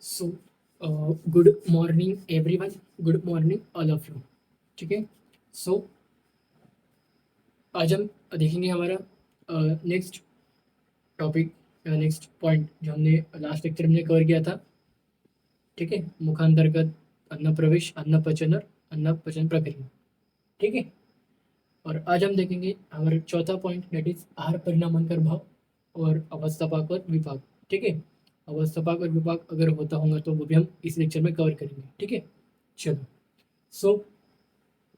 So good morning everyone, good morning all of you. ठीक है। सो आज हम देखेंगे हमारा नेक्स्ट टॉपिक या नेक्स्ट पॉइंट जो हमने लास्ट लेक्चर में कवर किया था। ठीक है, मुखांतर्गत अन्न प्रवेश, अन्न पचन और अन्न पचन प्रक्रिया। ठीक है। और आज हम देखेंगे हमारा चौथा पॉइंट, दैट इज आहार परिणामांतर भाव और अवस्थापक और विभाग। ठीक है, अवस्थापक और विभाग अगर होता होगा तो वो भी हम इस लेक्चर में कवर करेंगे। ठीक है, चलो। सो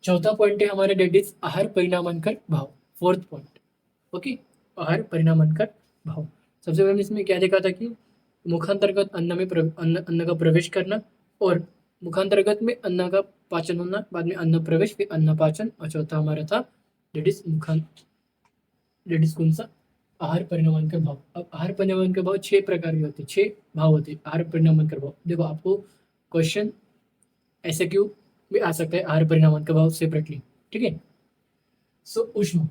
चौथा पॉइंट है हमारे, डेट इज आहार परिणामांतर भाव। Fourth point. ओके, आहार परिणामांतर भाव। सबसे पहले इसमें क्या देखा था कि मुखांतर्गत अन्न में अन्न का प्रवेश करना, और मुखांतर्गत में अन्न का पाचन होना, बाद में अन्न प्रवेश, फिर अन्न पाचन, और चौथा हमारा था डेट इज डेट इज कौन सा, आहार परिणामांतर भाव। अब आहार परिणामांतर भाव 6 प्रकार के होते हैं, 6 भाव होते हैं आहार परिणामांतर भाव। देखो, आपको क्वेश्चन ऐसे क्यों भी आ सकता है आहार परिणामांतर भाव सेपरेटली। ठीक है। सो उष्म,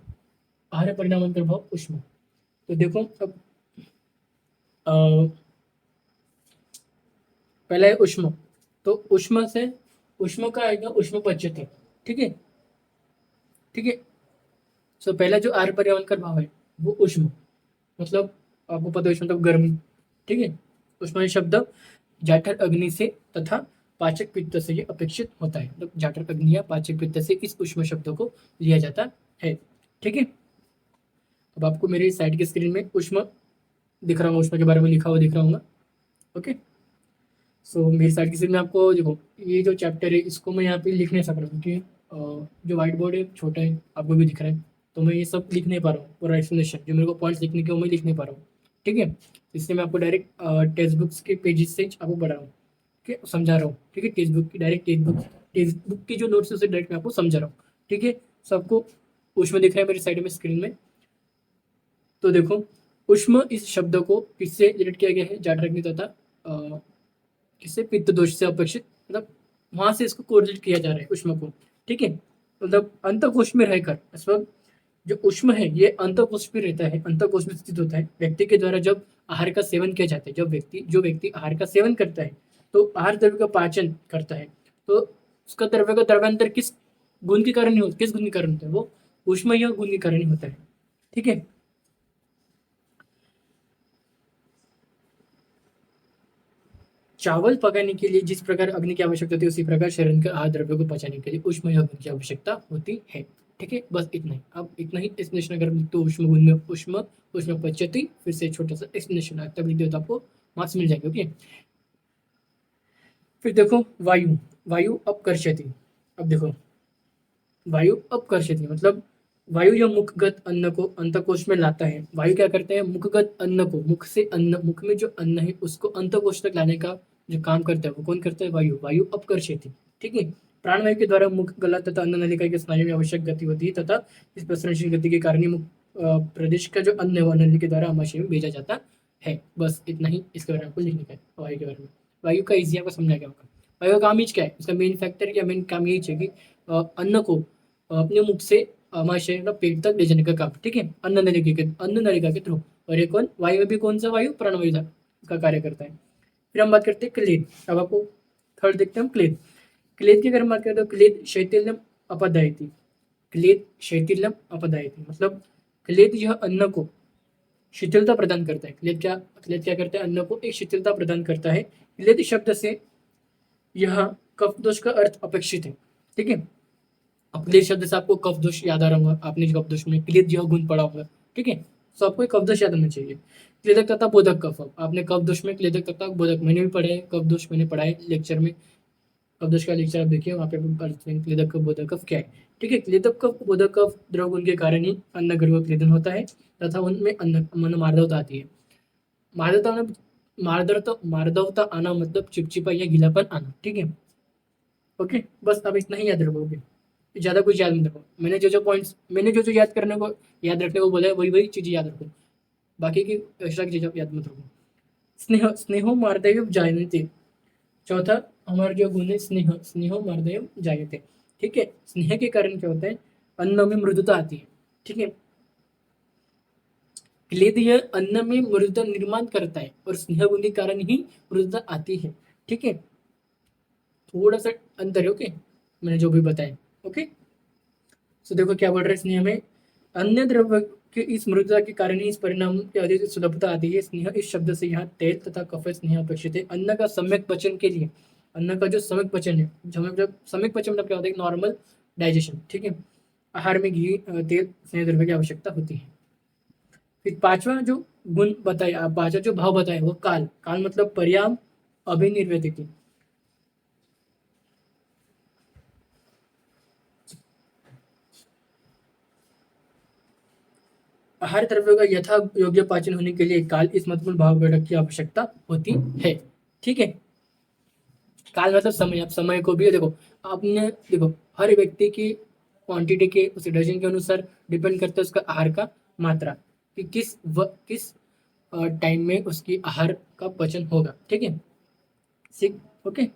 आहार परिणामांतर भाव उष्म। तो देखो, अब अ, पहला है उष्म। तो उष्म से, उष्म का आएगा उष्म पद्धति। ठीक है। ठीक है। सो पहला जो आहार परिणामांतर भाव है वो उष्म, मतलब आपको पता है उष्म मतलब गर्मी। ठीक है। उष्म शब्द जाठर अग्नि से तथा पाचक पित्त से ये अपेक्षित होता है, मतलब जाठर अग्नि या पाचक पित्त से इस उष्म शब्द को लिया जाता है। ठीक है। अब आपको मेरी साइड की स्क्रीन में उष्म दिख रहा होगा, उष्म के बारे में लिखा हुआ दिख रहा होगा। ओके। सो मेरी साइड की स्क्रीन में आपको देखो, ये जो चैप्टर है इसको मैं यहाँ पे लिख नहीं सक रहा हूँ क्योंकि जो व्हाइट बोर्ड है छोटा है, आपको भी दिख रहा है, तो मैं ये सब लिख नहीं पा रहा हूँ। पूरा एक्सप्लेनेशन जो मेरे को पॉइंट्स लिखने के वो मैं लिख नहीं पा रहा हूँ। ठीक है। इसलिए मैं आपको डायरेक्ट टेक्स्ट बुक्स के पेजेस से आपको पढ़ा रहा हूँ। ठीक है, समझा रहा हूँ। ठीक है, टेक्स्ट बुक की डायरेक्ट टेक्स्ट बुक की जो नोट्स है उसे डायरेक्ट मैं आपको समझा रहा हूँ। ठीक है। सबको उसमें दिख रहा है मेरी साइड में स्क्रीन में। तो देखो, उष्म इस शब्द को किससे रिलेट किया गया है, जाठराग्नि तथा किससे, पित्त दोष से अपेक्षित, मतलब वहां से इसको कोरिलेट किया जा रहा है उष्म को। ठीक है, मतलब अंतकोश में रहकर इस वक्त जो उष्म है ये अंतकोश में रहता है, अंतकोश में स्थित होता है। व्यक्ति के द्वारा जब आहार का सेवन किया जाता है, जब जो व्यक्ति आहार का सेवन करता है तो आहार द्रव्य का पाचन करता है, तो उसका द्रव्य का द्रव्यांतर किस गुण के कारण नहीं होता, किस गुण के कारण होता है, वो उष्म या गुण के कारण ही होता है। ठीक है। चावल पकाने के लिए जिस प्रकार अग्नि की आवश्यकता होती है उसी प्रकार शरीर के आहार द्रव्य को पचाने के लिए उष्म या अग्नि की आवश्यकता होती है। ठीक है, बस इतना ही। अब इतना ही एक्सप्लेनेशन अगर तो उष्म गुण में उष्म, उष्म पचती, फिर से छोटा सा एक्सप्लेनेशन तब लिख दो तो आपको मार्क्स मिल जाएंगे। ओके। फिर देखो वायु, वायु अपकर्षति। अब देखो, वायु अपकर्षति मतलब वायु या मुखगत अन्न को अंतकोश में लाता है। वायु क्या करते हैं, मुखगत अन्न को, मुख से अन्न, मुख में जो अन्न है उसको अंतकोश तक लाने का जो काम करता है वो कौन करता है, वायु। वायु अपकर्षति। ठीक है। प्राणवायु के द्वारा मुख, गला तथा अन्न नलिका के स्नायु में आवश्यक गति होती है तथा इस प्रसरणशील गति के कारण ही मुख प्रदेश का जो अन्न है वो नली के द्वारा आमाशय में भेजा जाता है। बस इतना ही इसके बारे में आपको लिखने का है वायु के बारे में। वायु का इजी आपको समझा गया होगा। वायु का काम ही क्या है, उसका मेन फैक्टर या मेन काम यही है कि अन्न को अपने मुख से आमाशय मतलब पेट तक ले जाने का काम। ठीक है, अन्न नलिका के थ्रू। और ये कौन, वायु में भी कौन सा वायु, प्राणवायु का कार्य करता है। फिर हम बात करते हैं क्लेद। अब आपको थर्ड देखते हैं हम क्लेद। क्लेद की अगर हम बात करें तो क्लेद शैथिल्यम अपदायती। क्लेद शैथिल्यम अपदायती मतलब क्लेद यह अन्न को शिथिलता प्रदान करता है। क्लेद क्या करता है, अन्न को एक शिथिलता प्रदान करता है। क्लेद शब्द से यह कफ दोष का अर्थ अपेक्षित है। ठीक है, क्लेद शब्द से आपको कफ दोष याद आ रहा होगा, आपने कफ दोष में क्लेद जो गुण पढ़ा होगा। ठीक है, तो आपको कफ दोष याद आना चाहिए। क्लेदक तथा बोधक कफ, आपने कफ दोष में क्लेदक तथा बोधक मैंने भी पढ़ा है, कफ दोष मैंने पढ़ा है लेक्चर में। कफ दोष का लेक्चर आप देखिए, वहाँ पे क्लेदक कफ बोधक कफ क्या है। ठीक है, क्लेदक कफ बोधक कफ द्रव गुण के कारण ही अन्न गर्भ क्लेदन होता है तथा उनमें अन्न मन मार्दवता आती है। मार्दवता मार्दवता आना मतलब चिपचिपा या गीलापन आना। ठीक है। ओके, बस अब इतना ही याद रखोगे, ज्यादा कुछ याद मत रखो। मैंने जो जो पॉइंट्स, मैंने जो जो याद रखने को बोला है वही वही चीजें याद रखो। बाकी की एक्स्ट्रा की चीजें याद मत रखो। स्नेहो मार्दव जायते। चौथा हमारा जो गुण है स्नेह, स्नेहो मार्दव जायते। ठीक है, स्नेह के कारण क्या होता है, अन्न में मृदुता आती है। ठीक है, क्लेद यह अन्न में मृदुता निर्माण करता है और स्नेह गुण के कारण ही मृदुता आती है। ठीक है, थोड़ा सा अंतर है। ओके, मैंने जो भी बताया। ओके, सो देखो क्या बोल रहे हैं स्नेह में, अन्य द्रव्य के इस मृदुता के कारण ही इस परिणाम की अधिक सुलभता आती है। स्नेह इस शब्द से यहाँ तेल तथा कफ स्नेह अपेक्षित है। अन्न का सम्यक पचन के लिए, अन्न का जो सम्यक पचन है, जब सम्यक पचन मतलब क्या होता है, नॉर्मल डाइजेशन, ठीक है, आहार में घी तेल स्नेह द्रव्य की आवश्यकता होती है। फिर पांचवा जो गुण बताया, पांचवा जो भाव बताया वो काल, काल मतलब पर्याम अभिनिर्वृत्ति। आहार द्रव्यों का यथा योग्य पाचन होने के लिए काल इस महत्वपूर्ण भाव घटक की आवश्यकता होती है। ठीक है, काल मतलब समय। आप समय को भी देखो, आपने देखो हर व्यक्ति की क्वांटिटी के उस डजन के अनुसार डिपेंड करता है उसका आहार का मात्रा, कि किस टाइम में उसकी आहार का पचन होगा। ठीक है, सिक ओके।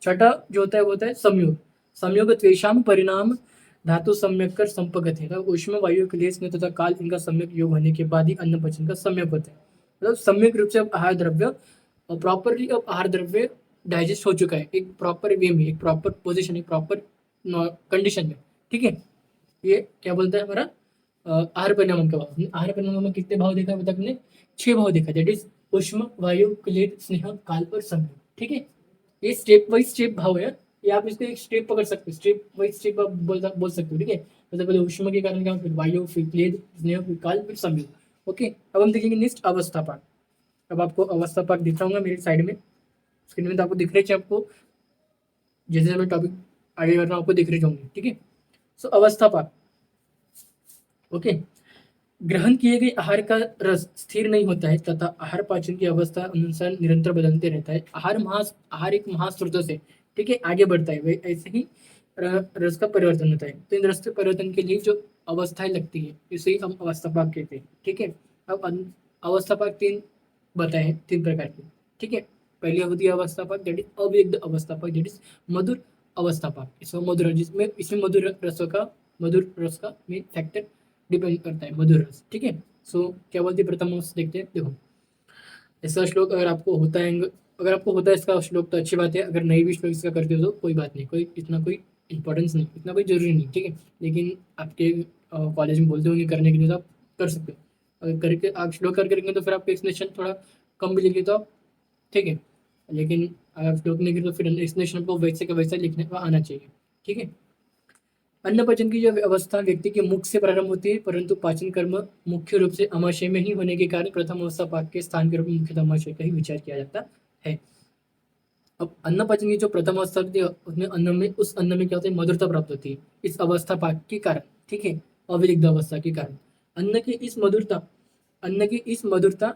छठा जो होता है वो होता है संयोग। संयोग त्वेषाम परिणाम धातु सम्यक कर संपगत है, ऊष्मा वायु के लिए स्नेह तथा काल इनका सम्यक योग होने के बाद ही अन्न पचन का सम्यक होता है। मतलब सम्यक रूप से अब आहार द्रव्य और प्रॉपरली अब आहार द्रव्य डाइजेस्ट हो चुका है एक प्रॉपर वे में, एक प्रॉपर पोजिशन, एक प्रॉपर कंडीशन में। ठीक है, ये क्या बोलता है हमारा आहार परिणाम का भाव। आहार परिणाम में कितने भाव देखा अभी तक ने? 6 भाव देखा, दैट इज ऊष्मा वायु क्लेद स्नेह काल और समय। ठीक है, ये स्टेप वाइज स्टेप भाव है, ये आप इसको एक स्टेप पकड़ सकते हो, स्टेप वाइज स्टेप आप बोल सकते हो। ठीक है, मतलब पहले ऊष्मा के कारण क्या, फिर वायु, फिर क्लेद स्नेह, फिर काल, फिर समय। ओके, अब हम देखेंगे नेक्स्ट अवस्था पाक। अब आपको अवस्था पाक दिख रहा होगा मेरी साइड में स्क्रीन में, तो आपको दिख रहे हैं आपको, जैसे मैं टॉपिक आगे बढ़ रहा हूँ आपको दिख रहे होंगे। ठीक है, सो अवस्था पाक। ओके, ग्रहण किए गए आहार का रस स्थिर नहीं होता है तथा आहार पाचन की अवस्था अनुसार निरंतर बदलते रहता है। आहार एक महास्रोत से, ठीक है, आगे बढ़ता है, वही ऐसे ही रस का परिवर्तन होता है। तो इन रस के परिवर्तन के लिए जो अवस्थाएं लगती है इसे ही हम अवस्था पाक कहते हैं। ठीक है, अब अवस्था पाक तीन बताए हैं, तीन प्रकार के। ठीक है, पहली होती है अवस्था पाक, दैट इज अवियुक्त अवस्था पाक, दैट इज मधुर अवस्था पाक। इसमें मधुर, जिसमें इसमें मधुर रस का मेन फैक्टर डिपेंड करता है, मधुर रस। ठीक है, सो क्या बोलते हैं प्रथम अंश देखते हैं। देखो इसका श्लोक अगर आपको होता है, अगर आपको होता है इसका श्लोक तो अच्छी बात है, अगर नहीं भी श्लोक इसका करते हो तो कोई बात नहीं, कोई इतना कोई इंपॉर्टेंस नहीं, इतना कोई जरूरी नहीं। ठीक है, लेकिन आपके कॉलेज में बोलते होंगे करने के लिए तो आप कर सकते हो। अगर करके आप श्लोक करके रखेंगे तो फिर आपका एक्सप्लेनेशन थोड़ा कम भी लिखे तो आप, ठीक है, लेकिन अगर श्लोक नहीं करे तो फिर एक्सप्लेनेशन को वैसे का वैसा लिखने का आना चाहिए। ठीक है, अन्न पाचन की जो अवस्था व्यक्ति के मुख से प्रारंभ होती है, परंतु पाचन कर्म मुख्य रूप से अमाशय में ही होने के कारण प्रथम अवस्था पाक के स्थान के रूप में मुख्यतः अमाशय का ही विचार किया जाता है। अब अन्न पाचन की जो प्रथम अवस्था होती है उसमें अन्न में क्या होता है, मधुरता प्राप्त होती है इस अवस्था पाक के कारण। ठीक है, अविलिग्ध अवस्था के कारण अन्न की इस मधुरता अन्न की इस मधुरता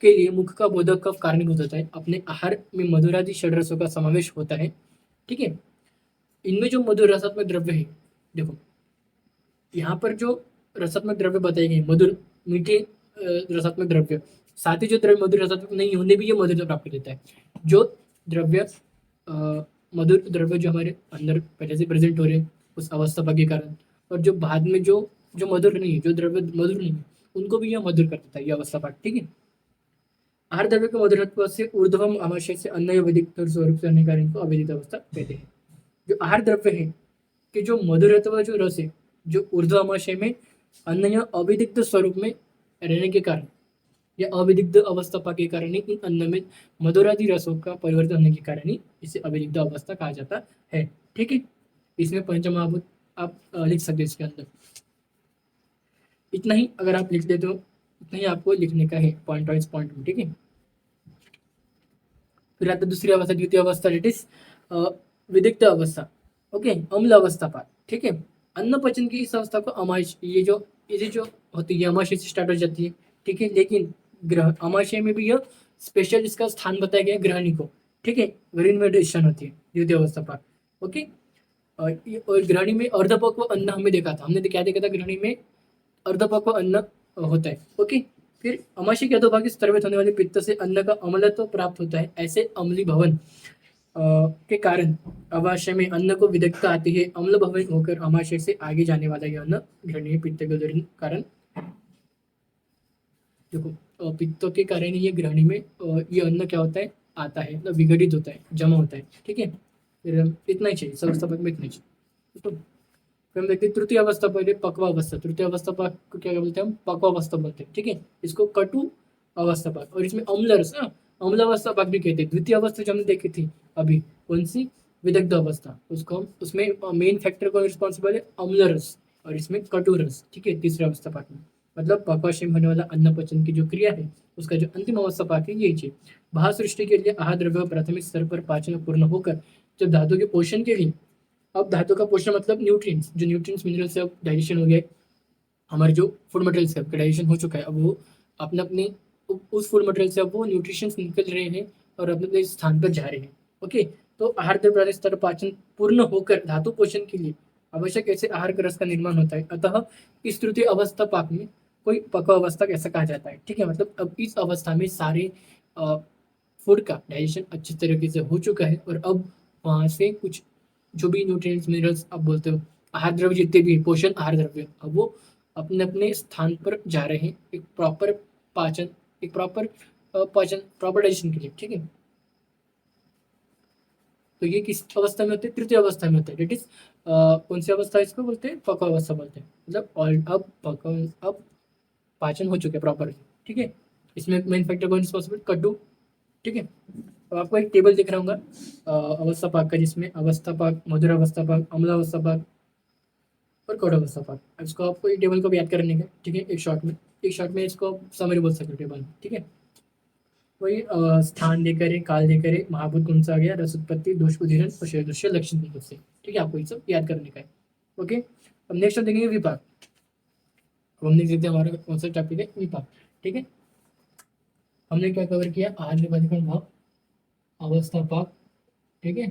के लिए मुख का बोधक कफ कारणीभूत होता है। अपने आहार में मधुरादि षड्रसों का समावेश होता है। ठीक है, इनमें जो मधुर रसात्मक द्रव्य है, देखो यहाँ पर जो रसात्मक द्रव्य बताए गए, मधुर मीठे रसात्मक द्रव्य, साथ ही जो द्रव्य मधुर रसात्मक नहीं होने भी ये मधुरता प्राप्त कर देता है। जो द्रव्य मधुर द्रव्य जो हमारे अंदर पहले से प्रेजेंट हो रहे हैं उस अवस्था के कारण, और जो बाद में जो जो मधुर नहीं है, जो द्रव्य मधुर नहीं है, उनको भी यह मधुर कर देता है ये अवस्था पाक। ठीक है, आहार द्रव्य के मधुरत्व से ऊर्ध्वम आमाशय से अन्न वैदिक स्वरूप से अन्य कार्य को अवैदिक अवस्था कहते हैं। जो आहार द्रव्य है कि जो मधुरत्व जो रस है, जो ऊर्ध्व आमाशय में अन्न या अविदिग्ध स्वरूप में रहने के कारण या अविदिग्ध अवस्था के कारण ही इन अन्न में मधुरादि रसों का परिवर्तन होने के कारण ही इसे अविदिग्ध अवस्था कहा जाता है। ठीक है, इसमें पंचमहाभूत आप लिख सकते हैं इसके अंदर। इतना ही अगर आप लिख देते हो, इतना ही आपको लिखने का है पॉइंट वाइज पॉइंट में। ठीक है, फिर आता दूसरी अवस्था, द्वितीय अवस्था, डेट इज विदिग्ध अवस्था। ओके, अम्ल अवस्था पाक। ठीक है, अन्न पचन की इस अवस्था को अमाशय, ये जो होती है अमाशय से स्टार्ट हो जाती है। ठीक है, लेकिन ग्रह अमाशय में भी यह स्पेशल इसका स्थान बताया गया ग्रहणी को। ठीक है, ग्रीन में डिसीजन होती है द्वितीय अवस्था पाक। ओके, और ग्रहणी में अर्धपक्व अन्न हमने देखा था, हमने क्या देखा था, ग्रहणी में अर्धपक्व अन्न होता है। ओके, फिर अमाशय के अधोभागी स्त्रवित होने वाले पित्त से अन्न का अम्लत्व प्राप्त होता है। ऐसे अम्ली भवन के कारण अमाशय में अन्न को विदग्धता आती है। अम्ल भवन होकर अमाशय से आगे जाने वाला यह अन्न ग्रहणीय पित्त के कारण, देखो पित्त के कारण ये ग्रहणी में ये अन्न क्या होता है, आता है, मतलब विघटित होता है, जमा होता है। ठीक है, फिर इतना ही चाहिए, इस अवस्था पाक में इतना ही चाहिए। तो फिर हम देखते हैं तृतीय अवस्था, पहले पक्वा अवस्था। तृतीय अवस्था पाक को क्या बोलते हैं हम? पक्वा अवस्था बोलते हैं। ठीक है, इसको कटु अवस्था पाक, और इसमें अम्ल रस, अम्ल अवस्था पाक भी कहते हैं। द्वितीय अवस्था जो हमने देखी थी अभी, कौन सी? विदग्ध अवस्था, उसको हम, उसमें मेन फैक्टर कौन रिस्पॉन्सिबल है? अम्ल रस, और इसमें कटु रस। ठीक है, तीसरे अवस्था पाक में, मतलब पक्वाशय में होने वाला अन्न पचन की जो क्रिया है, उसका जो अंतिम अवस्था पाक है यही चाहिए। महासृष्टि के लिए आहार द्रव्य प्राथमिक स्तर पर पाचन पूर्ण होकर जब धातु के पोषण के लिए, अब धातु का पोषण मतलब न्यूट्रिएंट्स, जो न्यूट्रिएंट्स मिनरल्स से अब डाइजेशन हो गया, हमारे जो फूड मटेरियल से आपका डाइजेशन हो चुका है, अब वो अपने अपने उस फूड मटेरियल से अब वो न्यूट्रिशंस निकल रहे हैं और अपने अपने स्थान पर जा रहे हैं। ओके, तो आहार द्रव्य स्तर पाचन पूर्ण होकर धातु पोषण के लिए आवश्यक ऐसे आहार का रस का निर्माण होता है। अतः इस तृतीय अवस्था पाक में कोई पक्व अवस्था कैसा कहा जाता है। ठीक है, मतलब अब इस अवस्था में सारे फूड का डाइजेशन अच्छी तरीके से हो चुका है, और अब वहां से कुछ जो भी न्यूट्रिएंट्स मिनरल्स आप बोलते हो, आहार द्रव्य जितने भी पोषण आहार द्रव्य, अब वो अपने अपने स्थान पर जा रहे हैं, एक प्रॉपर पाचन, एक प्रॉपर पाचन, प्रॉपर डाइजेशन के लिए। ठीक है, तो ये किस अवस्था में होते हैं? तृतीय अवस्था में होते हैं। डेट इज कौन सी अवस्था इसको बोलते हैं? पक्व अवस्था बोलते हैं, मतलब ऑल अब पक्व, अब पाचन हो चुके हैं प्रॉपर। ठीक है, इसमें मेन फैक्टर कौन रिस्पॉन्सिबल? कट्टू। ठीक है, तो आपको एक टेबल दिख रहा होगा अवस्था पाक का, जिसमें अवस्था पाक, मधुर अवस्था पाक, अम्ल अवस्था पाक और कौड़ अवस्था पाक। अब इसको आपको एक टेबल को भी याद करने का। ठीक है, एक शॉर्ट में इसको समरी बोल सकते हो टेबल। ठीक है, वही स्थान देकर है, काल देकर है, महाभूत कौन सा आ गया, रस उत्पत्ति, दोष उदीरण, और दृश्य लक्षण बिंदु से। ठीक है, आपको ये सब याद करने का है। ओके, अब नेक्स्ट हम देखेंगे विपाक। अब हमने देखते हैं हमारा कौन सा टॉपिक है? विपाक। ठीक है, हमने क्या कवर किया? आहार निबंधन भाव, अवस्था पाक। ठीक है,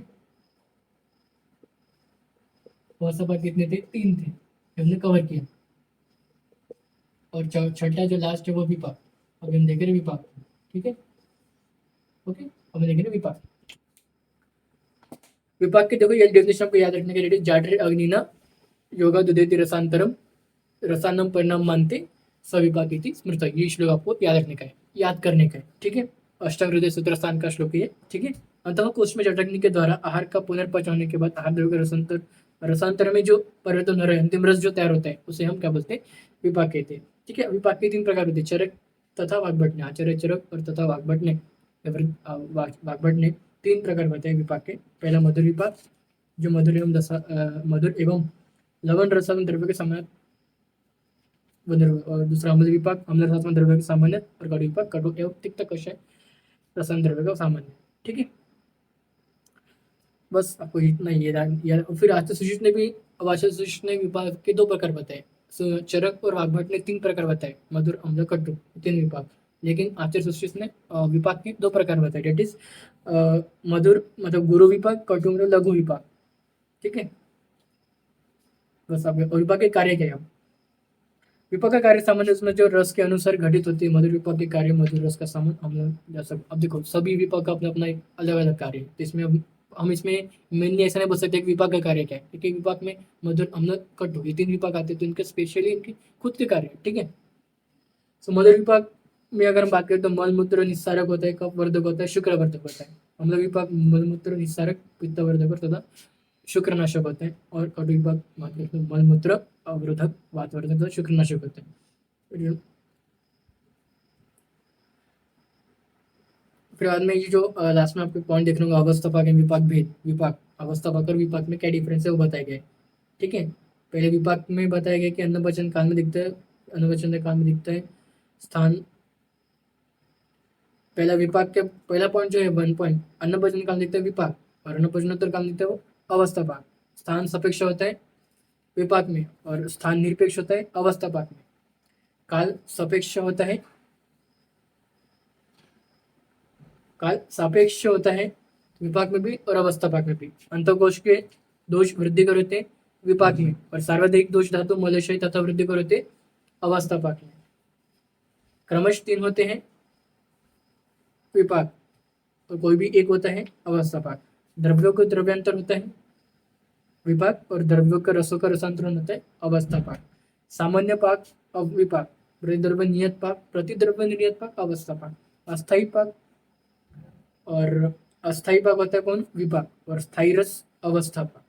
अवस्था पाक कितने थे? 3 थे, ये हमने कवर किया। और छठा जो लास्ट है वो विपाक। अभी हम देख रहे हैं विपाक। ठीक है, ओके, अब हम देख रहे हैं विपाक। विपाक के देखो ये डेफिनेशन आपको याद रखने के लिए, जाडरे अग्निना योगा दुदेति रसांतरम रसानम परिणाम मानते सविपाक इति स्मृत। ये श्लोक आपको याद रखने का है, याद करने का है। ठीक है, अष्टांग हृदय सूत्र स्थान का श्लोक है। ठीक है, अंतः कोष में झटकने के द्वारा आहार का पुनर्पच होने के बाद आहार द्रव्य का रसांतर, रसांतर में जो परिवर्तन हो रहा है, अंतिम रस जो तैयार होता है, उसे हम क्या बोलते हैं? विपाक कहते हैं। ठीक है, विपाक के 3 प्रकार होते हैं, चरक तथा वाग्भटने। आचार्य चरक और तथा वाग्भटने, वाग्भटने 3 प्रकार बताए विपाक के। पहला मधुर विपाक, जो मधुर एवं लवण रसायन द्रव्य के समान और दूसरा अम्ल विपाक, अम्ल रसायन द्रव्य के सामान्य, और कटु विपाक, कटु एवं तिक्त कषाय रसायन द्रव्य का सामान्य। ठीक है, बस आपको इतना ही याद। और फिर आचार्य सुशिष्ट ने भी, आचार्य सुशिष्ट ने विपाक के 2 प्रकार बताए। चरक और वाग्भट ने 3 प्रकार बताए, मधुर, अम्ल, कटु, 3 विपाक। लेकिन आचार्य सुशिष्ट ने विपाक के 2 प्रकार बताए, डेट इज मधुर मतलब गुरु विपाक, कटु मतलब लघु विपाक। ठीक है, बस आप, और विपाक के कार्य क्या है? विपाक का कार्य सामान्य उसमें जो रस के अनुसार घटित होती है। मधुर विपाक के कार्य मधुर रस का सामान हम जैसा, अब देखो सभी विपाक का अपना अपना एक अलग अलग कार्य है, तो इसमें अब हम इसमें मेनली ऐसा नहीं बोल सकते कि विपाक का कार्य क्या है, क्योंकि विपाक में मधुर, अम्ल, कटु ये 3 विपाक आते हैं, तो इनके स्पेशली इनके खुद के कार्य है। ठीक है, तो मधुर विपाक में अगर हम बात करें तो मल मूत्र निस्सारक होता है, कफवर्धक होता है, शुक्रवर्धक होता है। अम्ल विपाक मल मूत्र निस्सारक, पित्तवर्धक तथा शुक्रनाशक होते हैं। और कटु विपाक मल मूत्र अवरोधक, वातवर्धक तथा शुक्रनाशक होते हैं। फिर बाद में ये जो लास्ट में आपको पॉइंट देखने होगा, अवस्था पाक एंड विपाक भेद। विपाक, अवस्था पाक और विपाक में क्या डिफरेंस है वो बताया गया है। ठीक है, पहले विपाक में बताया गया कि अन्न वचन काल में दिखता है, अन्न वचन काल में दिखता है स्थान। पहला विपाक के पहला पॉइंट जो है 1 पॉइंट, अन्न वचन काल में दिखता है विपाक, और अन्न वचनोत्तर काल में दिखता है वो अवस्था पाक। स्थान सापेक्ष होता है विपाक में, और स्थान निरपेक्ष होता है अवस्था पाक में। काल सापेक्ष होता है, काल सापेक्ष होता है विपाक में भी और अवस्था पाक में भी। अंतकोश के दोष वृद्धि कर होते विपाक में, और सार्वधायिक दोष धातु मलशय तथा वृद्धि कर होते अवस्था पाक में। क्रमश 3 होते हैं विपाक, और कोई भी एक होता है अवस्था पाक। द्रव्यों का द्रव्यांतर होता है विपाक, और द्रव्यों का रसों का रसांतरण होता है अवस्था पाक। सामान्य पाक विपाक, प्रतिद्रव्य नियत पाक, प्रतिद्रव्य नियत पाक अवस्था पाक। अस्थायी पाक और अस्थायी पाक होता है कौन, विपाक, और स्थायी रस अवस्था पाक।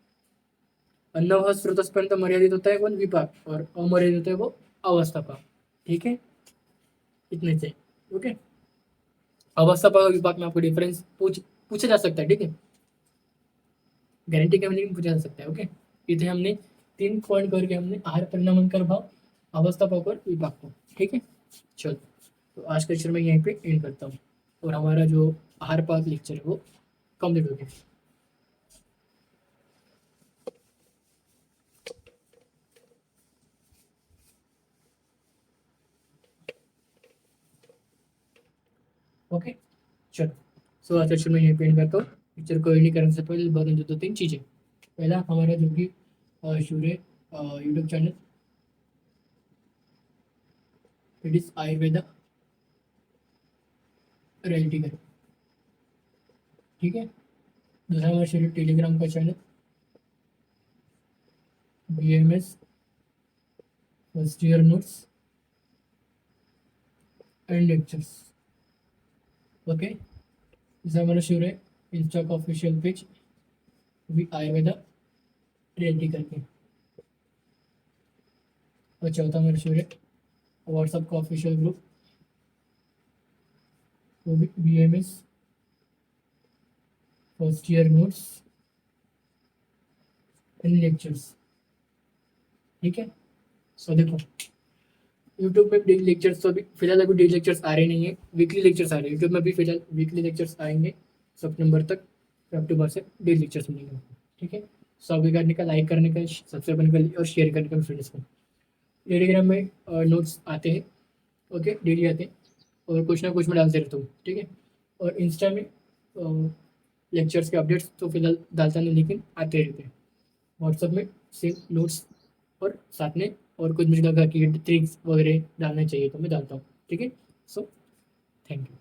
अन्न व स्रोतपर्यंत मर्यादित होता है कौन, विपाक, और अमर्यादित होता है वो अवस्था पाक। ठीक है, इतने से ओके। अवस्था पाक और विपाक में आपको डिफरेंस पूछा जा सकता है, ठीक है, गारंटी का लेकिन पूछा जा सकता है। ओके, इथे हमने 3 पॉइंट करके हमने आहार परिणाम अंतर भाव, अवस्था पाक और विपाक को। ठीक है, चलो, तो आज का लेक्चर मैं यहीं पे एंड करता हूँ और हमारा जो आहार पाक लेक्चर है वो कंप्लीट हो गया। ओके, चलो, सो आज लेक्चर मैं यहीं पे एंड करता हूँ। लेक्चर को एंड करने से पहले बता दो 3 चीज़ें। पहला, हमारा जो भी शूर्य YouTube channel, it is Ayurveda reality का, ठीक है। दूसरा, हमारा शूर्य टेलीग्राम का channel, BMS first year notes and lectures. Okay, दूसरा हमारा शूर्य इंस्टा का ऑफिशियल पेज, भी आयुर्वेदा रियलिटी करके। और चौथा हमारा शूर्य व्हाट्सएप का ऑफिशियल ग्रुप, वो भी BMS first year notes and lectures. ठीक है, सो देखो, यूट्यूब में डेली लेक्चर्स तो अभी फिलहाल अभी डेली लेक्चर्स आ रहे नहीं है, वीकली लेक्चर्स आ रहे हैं यूट्यूब में। अभी फिलहाल वीकली लेक्चर्स आएंगे सितंबर तक, फिर अक्टूबर से डेली लेक्चर्स मिलेंगे। ठीक है, सब्सक्राइब करने का, लाइक करने का, सब्सक्राइब करने का और शेयर करने का फ्रेंड्स को। टेलीग्राम में नोट्स आते हैं, ओके, डेली आते हैं और कुछ ना कुछ मैं डालते रहता हूँ। ठीक है, और इंस्टा में लेक्चर्स के अपडेट्स तो फिलहाल डालता नहीं, लेकिन आते रहते हैं। व्हाट्सएप में सेम नोट्स और साथ में और कुछ मुझे लगा कि ट्रिक्स वगैरह डालना चाहिए तो मैं डालता हूँ। ठीक है, सो थैंक यू।